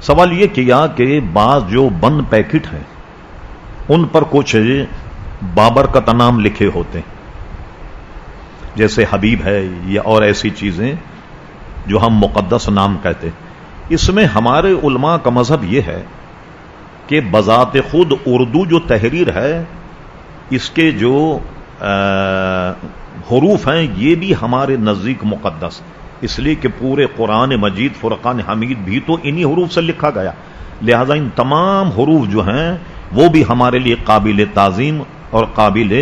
سوال یہ کیا کہ بعض جو بند پیکٹ ہیں ان پر کچھ بابرکت نام لکھے ہوتے ہیں، جیسے حبیب ہے یا اور ایسی چیزیں جو ہم مقدس نام کہتے ہیں۔ اس میں ہمارے علماء کا مذہب یہ ہے کہ بذات خود اردو جو تحریر ہے اس کے جو حروف ہیں یہ بھی ہمارے نزدیک مقدس، اس لیے کہ پورے قرآن مجید فرقان حمید بھی تو انہی حروف سے لکھا گیا، لہذا ان تمام حروف جو ہیں وہ بھی ہمارے لیے قابل تعظیم اور قابل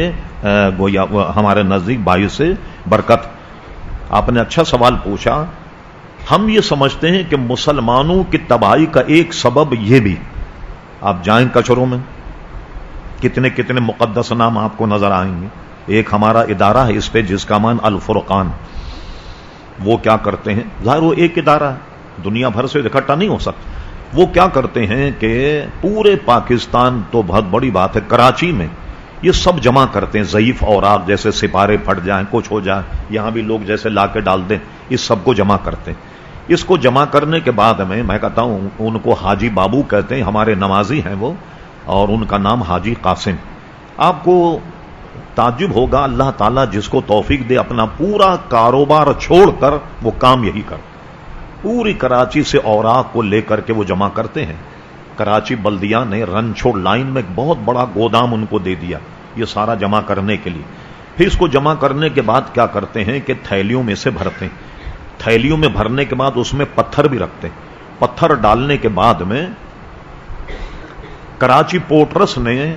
گویا ہمارے نزدیک باعث برکت۔ آپ نے اچھا سوال پوچھا۔ ہم یہ سمجھتے ہیں کہ مسلمانوں کی تباہی کا ایک سبب یہ بھی، آپ جائیں کچروں میں کتنے کتنے مقدس نام آپ کو نظر آئیں گے۔ ایک ہمارا ادارہ ہے اس پہ جس کا مان الفرقان، وہ کیا کرتے ہیں، ظاہر وہ ایک ادارہ ہے، دنیا بھر سے اکٹھا نہیں ہو سکتا۔ وہ کیا کرتے ہیں کہ پورے پاکستان تو بہت بڑی بات ہے، کراچی میں یہ سب جمع کرتے ہیں، ضعیف اوراق جیسے سپارے پھٹ جائیں کچھ ہو جائے، یہاں بھی لوگ جیسے لا کے ڈال دیں، اس سب کو جمع کرتے ہیں۔ اس کو جمع کرنے کے بعد میں کہتا ہوں ان کو حاجی بابو کہتے ہیں، ہمارے نمازی ہیں وہ، اور ان کا نام حاجی قاسم۔ آپ کو تعجب ہوگا، اللہ تعالیٰ جس کو توفیق دے اپنا پورا کاروبار چھوڑ کر وہ کام یہی کر، پوری کراچی سے اوراق کو لے کر کے وہ جمع کرتے ہیں۔ کراچی بلدیہ نے رن چھوڑ لائن میں ایک بہت بڑا گودام ان کو دے دیا یہ سارا جمع کرنے کے لیے۔ پھر اس کو جمع کرنے کے بعد کیا کرتے ہیں کہ تھیلیوں میں سے بھرتے ہیں، تھیلیوں میں بھرنے کے بعد اس میں پتھر بھی رکھتے ہیں۔ پتھر ڈالنے کے بعد میں کراچی پورٹ ٹرسٹ نے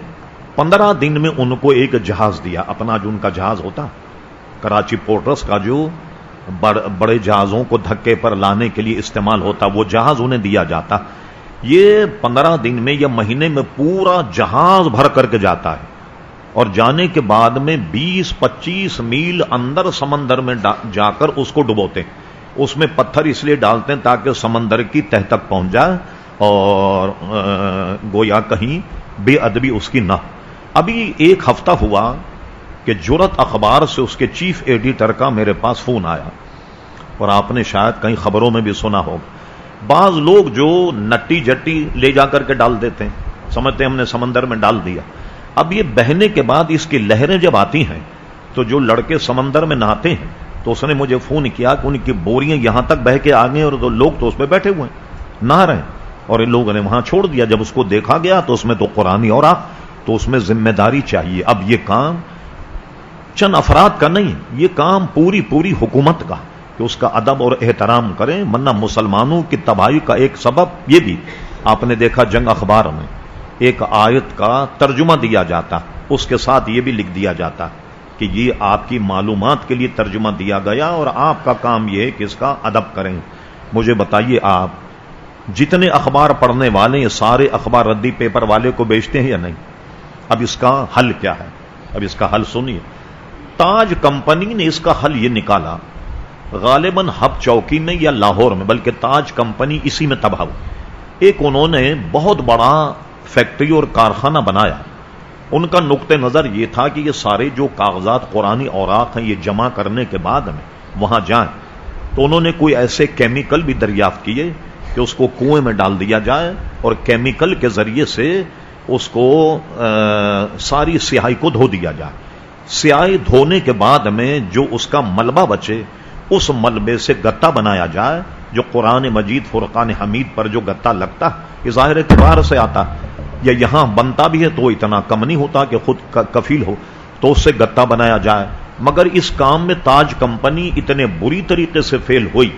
15 دن میں ان کو ایک جہاز دیا، اپنا جو ان کا جہاز ہوتا کراچی پورٹ ٹرسٹ کا جو بڑے جہازوں کو دھکے پر لانے کے لیے استعمال ہوتا، وہ جہاز انہیں دیا جاتا۔ یہ 15 دن میں یا مہینے میں پورا جہاز بھر کر کے جاتا ہے، اور جانے کے بعد میں 20-25 میل اندر سمندر میں جا کر اس کو ڈبوتے ہیں۔ اس میں پتھر اس لیے ڈالتے ہیں تاکہ سمندر کی تہ تک پہنچ جائے اور گویا کہیں بے ادبی اس کی نہ۔ ابھی ایک ہفتہ ہوا کہ جرأت اخبار سے اس کے چیف ایڈیٹر کا میرے پاس فون آیا، اور آپ نے شاید کہیں خبروں میں بھی سنا ہوگا، بعض لوگ جو نٹی جٹی لے جا کر کے ڈال دیتے ہیں، سمجھتے ہیں ہم نے سمندر میں ڈال دیا۔ اب یہ بہنے کے بعد اس کی لہریں جب آتی ہیں تو جو لڑکے سمندر میں نہاتے ہیں تو اس نے مجھے فون کیا کہ ان کی بوریاں یہاں تک بہ کے آ گئیں اور تو لوگ تو اس پہ بیٹھے ہوئے ہیں نہا رہے ہیں، اور ان لوگوں نے وہاں چھوڑ دیا۔ جب اس کو دیکھا گیا تو اس میں تو قرآنی اوراق، تو اس میں ذمہ داری چاہیے۔ اب یہ کام چند افراد کا نہیں، یہ کام پوری حکومت کا، کہ اس کا ادب اور احترام کریں، ورنہ مسلمانوں کی تباہی کا ایک سبب یہ بھی آپ نے دیکھا، جنگ اخبار میں ایک آیت کا ترجمہ دیا جاتا، اس کے ساتھ یہ بھی لکھ دیا جاتا کہ یہ آپ کی معلومات کے لیے ترجمہ دیا گیا اور آپ کا کام یہ ہے کہ اس کا ادب کریں۔ مجھے بتائیے، آپ جتنے اخبار پڑھنے والے یہ سارے اخبار ردی پیپر والے کو بیچتے ہیں یا نہیں؟ اب اس کا حل کیا ہے؟ اب اس کا حل سنیے۔ تاج کمپنی نے اس کا حل یہ نکالا، غالباً ہب چوکی میں یا لاہور میں، بلکہ تاج کمپنی اسی میں تباہ ہوئی۔ ایک انہوں نے بہت بڑا فیکٹری اور کارخانہ بنایا۔ ان کا نقطہ نظر یہ تھا کہ یہ سارے جو کاغذات قرآنی اوراق ہیں یہ جمع کرنے کے بعد میں وہاں جائیں، تو انہوں نے کوئی ایسے کیمیکل بھی دریافت کیے کہ اس کو کنویں میں ڈال دیا جائے اور کیمیکل کے ذریعے سے اس کو ساری سیاہی کو دھو دیا جائے۔ سیاہی دھونے کے بعد میں جو اس کا ملبہ بچے اس ملبے سے گتا بنایا جائے، جو قرآن مجید فرقان حمید پر جو گتا لگتا یہ ظاہر ہے کہ باہر سے آتا، یا یہاں بنتا بھی ہے تو اتنا کم نہیں ہوتا کہ خود کفیل ہو، تو اس سے گتا بنایا جائے۔ مگر اس کام میں تاج کمپنی اتنے بری طریقے سے فیل ہوئی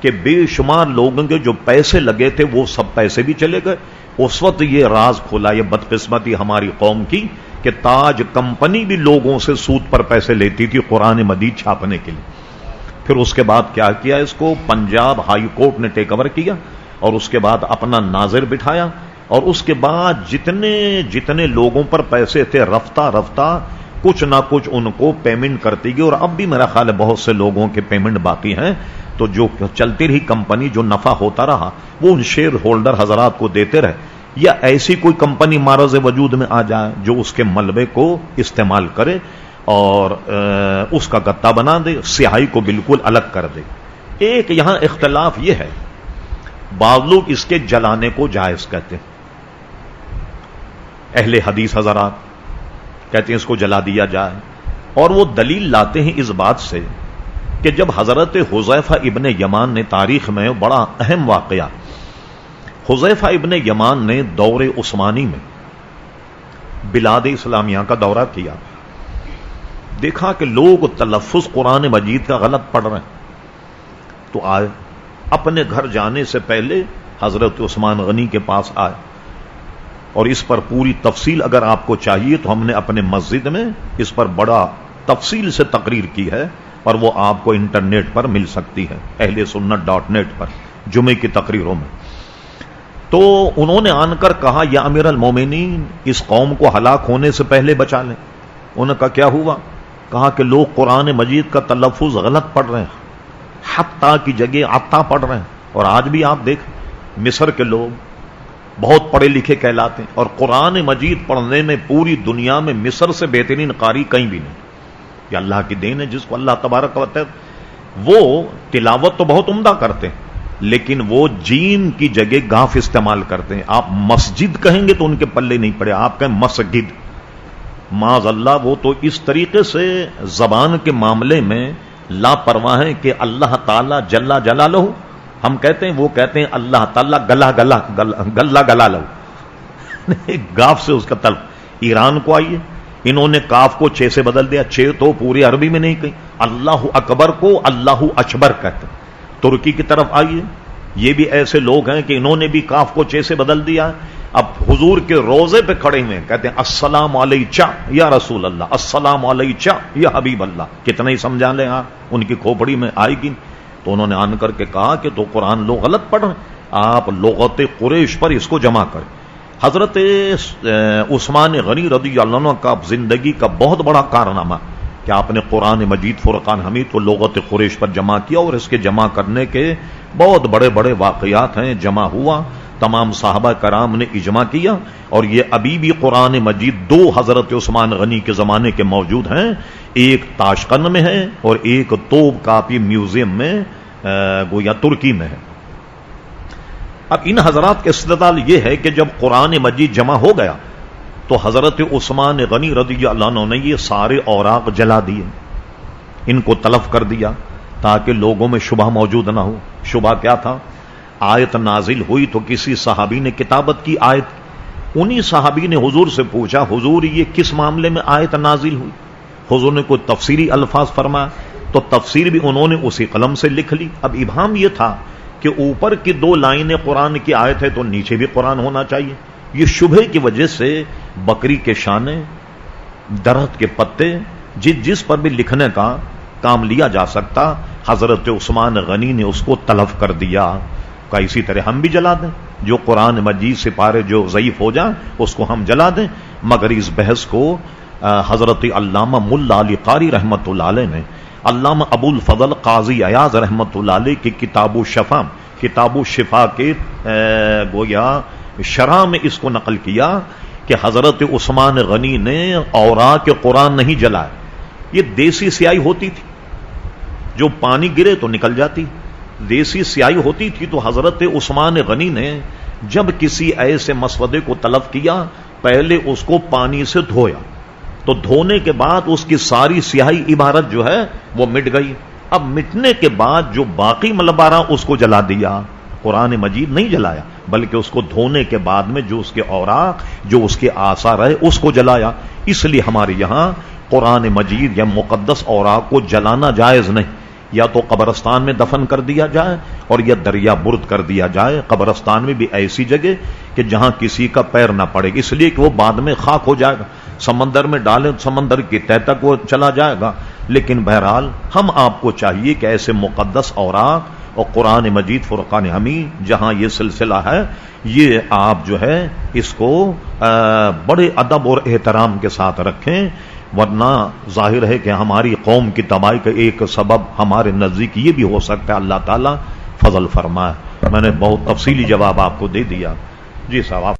کہ بے شمار لوگوں کے جو پیسے لگے تھے وہ سب پیسے بھی چلے گئے۔ اس وقت یہ راز کھلا، یہ بدقسمتی ہماری قوم کی کہ تاج کمپنی بھی لوگوں سے سود پر پیسے لیتی تھی قرآن مجید چھاپنے کے لیے۔ پھر اس کے بعد کیا کیا، اس کو پنجاب ہائی کورٹ نے ٹیک اوور کیا اور اس کے بعد اپنا ناظر بٹھایا، اور اس کے بعد جتنے لوگوں پر پیسے تھے رفتہ کچھ نہ کچھ ان کو پیمنٹ کرتی گئی، اور اب بھی میرا خیال ہے بہت سے لوگوں کے پیمنٹ باقی ہیں۔ تو جو چلتی رہی کمپنی، جو نفع ہوتا رہا وہ ان شیئر ہولڈر حضرات کو دیتے رہے۔ یا ایسی کوئی کمپنی معرض وجود میں آ جائے جو اس کے ملبے کو استعمال کرے اور اس کا گتا بنا دے، سیاہی کو بالکل الگ کر دے۔ ایک یہاں اختلاف یہ ہے، بعض لوگ اس کے جلانے کو جائز کہتے ہیں، اہل حدیث حضرات کہتے ہیں اس کو جلا دیا جائے، اور وہ دلیل لاتے ہیں اس بات سے کہ جب حضرت حذیفہ ابن یمان نے، تاریخ میں بڑا اہم واقعہ، حذیفہ ابن یمان نے دور عثمانی میں بلاد اسلامیہ کا دورہ کیا، دیکھا کہ لوگ تلفظ قرآن مجید کا غلط پڑھ رہے ہیں، تو آئے، اپنے گھر جانے سے پہلے حضرت عثمان غنی کے پاس آئے، اور اس پر پوری تفصیل اگر آپ کو چاہیے تو ہم نے اپنے مسجد میں اس پر بڑا تفصیل سے تقریر کی ہے، اور وہ آپ کو انٹرنیٹ پر مل سکتی ہے، ahlsunnat.net پر جمعے کی تقریروں میں۔ تو انہوں نے آن کر کہا، یا امیر المومنین، اس قوم کو ہلاک ہونے سے پہلے بچا لیں۔ انہوں نے کہا کیا ہوا؟ کہا کہ لوگ قرآن مجید کا تلفظ غلط پڑھ رہے ہیں، حتیٰ کی جگہ عطا پڑھ رہے ہیں، اور آج بھی آپ دیکھیں مصر کے لوگ بہت پڑھے لکھے کہلاتے ہیں، اور قرآن مجید پڑھنے میں پوری دنیا میں مصر سے بہترین قاری کہیں بھی نہیں۔ یہ اللہ کی دین ہے، جس کو اللہ تبارک و تعالی، وہ تلاوت تو بہت عمدہ کرتے ہیں لیکن وہ جین کی جگہ گاف استعمال کرتے ہیں۔ آپ مسجد کہیں گے تو ان کے پلے نہیں پڑے، آپ کہیں مسجد، معاذ اللہ، وہ تو اس طریقے سے زبان کے معاملے میں لاپرواہ ہیں کہ اللہ تعالی جل جلالہ، ہم کہتے ہیں، وہ کہتے ہیں اللہ تعالی گلا گلا گلا گلا لو، گاف سے اس کا طلب۔ ایران کو آئیے، انہوں نے کاف کو چھ سے بدل دیا، چھ تو پوری عربی میں نہیں کہیں، اللہ اکبر کو اللہ اچبر کہتے ہیں۔ ترکی کی طرف آئیے، یہ بھی ایسے لوگ ہیں کہ انہوں نے بھی کاف کو چھ سے بدل دیا۔ اب حضور کے روزے پہ کھڑے ہوئے کہتے ہیں السلام علیکم یا رسول اللہ، السلام علیکم یا حبیب اللہ، کتنا ہی سمجھا لیں آپ، ان کی کھوپڑی میں آئے گی۔ تو انہوں نے آن کر کے کہا کہ تو قرآن لوگ غلط پڑھ رہے ہیں، آپ لغت قریش پر اس کو جمع کریں۔ حضرت عثمان غنی رضی اللہ عنہ کا زندگی کا بہت بڑا کارنامہ کہ آپ نے قرآن مجید فرقان حمید کو لغت قریش پر جمع کیا، اور اس کے جمع کرنے کے بہت بڑے بڑے واقعات ہیں، جمع ہوا، تمام صحابہ کرام نے اجماع کیا، اور یہ ابھی بھی قرآن مجید دو حضرت عثمان غنی کے زمانے کے موجود ہیں، ایک تاشقند میں ہے اور ایک توب کاپی میوزیم میں گویا ترکی میں ہے۔ اب ان حضرات کا استدلال یہ ہے کہ جب قرآن مجید جمع ہو گیا تو حضرت عثمان غنی رضی اللہ عنہ نے یہ سارے اوراق جلا دیے، ان کو تلف کر دیا تاکہ لوگوں میں شبہ موجود نہ ہو۔ شبہ کیا تھا؟ آیت نازل ہوئی تو کسی صحابی نے کتابت کی آیت، انہی صحابی نے حضور سے پوچھا، حضور یہ کس معاملے میں آیت نازل ہوئی؟ حضور نے کوئی تفسیری الفاظ فرمایا تو تفسیر بھی انہوں نے اسی قلم سے لکھ لی۔ اب ابہام یہ تھا کہ اوپر کی دو لائنیں قرآن کی آیت ہے تو نیچے بھی قرآن ہونا چاہیے۔ یہ شبہ کی وجہ سے بکری کے شانے، درخت کے پتے، جس پر بھی لکھنے کا کام لیا جا سکتا، حضرت عثمان غنی نے اس کو تلف کر دیا۔ کا اسی طرح ہم بھی جلا دیں، جو قرآن مجید سے پارے جو ضعیف ہو جائیں اس کو ہم جلا دیں۔ مگر اس بحث کو حضرت علامہ ملا علی قاری رحمت اللہ علیہ نے، علامہ ابو الفضل قاضی ایاز رحمت اللہ علیہ کی کتاب الشفا کے گویا شرح میں اس کو نقل کیا کہ حضرت عثمان غنی نے اوراق قرآن نہیں جلائے، یہ دیسی سیاہی ہوتی تھی، جو پانی گرے تو نکل جاتی، دیسی سیاہی ہوتی تھی۔ تو حضرت عثمان غنی نے جب کسی ایسے مسودے کو طلب کیا، پہلے اس کو پانی سے دھویا، تو دھونے کے بعد اس کی ساری سیاہی عبارت جو ہے وہ مٹ گئی۔ اب مٹنے کے بعد جو باقی ملبہ رہا اس کو جلا دیا، قرآن مجید نہیں جلایا، بلکہ اس کو دھونے کے بعد میں جو اس کے اوراق، جو اس کے آثار ہے، اس کو جلایا۔ اس لیے ہمارے یہاں قرآن مجید یا مقدس اوراق کو جلانا جائز نہیں، یا تو قبرستان میں دفن کر دیا جائے اور یا دریا برد کر دیا جائے۔ قبرستان میں بھی ایسی جگہ کہ جہاں کسی کا پیر نہ پڑے، اس لیے کہ وہ بعد میں خاک ہو جائے گا، سمندر میں ڈالیں سمندر کی تہ تک وہ چلا جائے گا۔ لیکن بہرحال ہم آپ کو چاہیے کہ ایسے مقدس اوراق اور قرآن مجید فرقان حمید جہاں یہ سلسلہ ہے، یہ آپ جو ہے اس کو بڑے ادب اور احترام کے ساتھ رکھیں، ورنہ ظاہر ہے کہ ہماری قوم کی تباہی کا ایک سبب ہمارے نزدیک یہ بھی ہو سکتا ہے۔ اللہ تعالیٰ فضل فرمائے۔ میں نے بہت تفصیلی جواب آپ کو دے دیا۔ جی صاحب آپ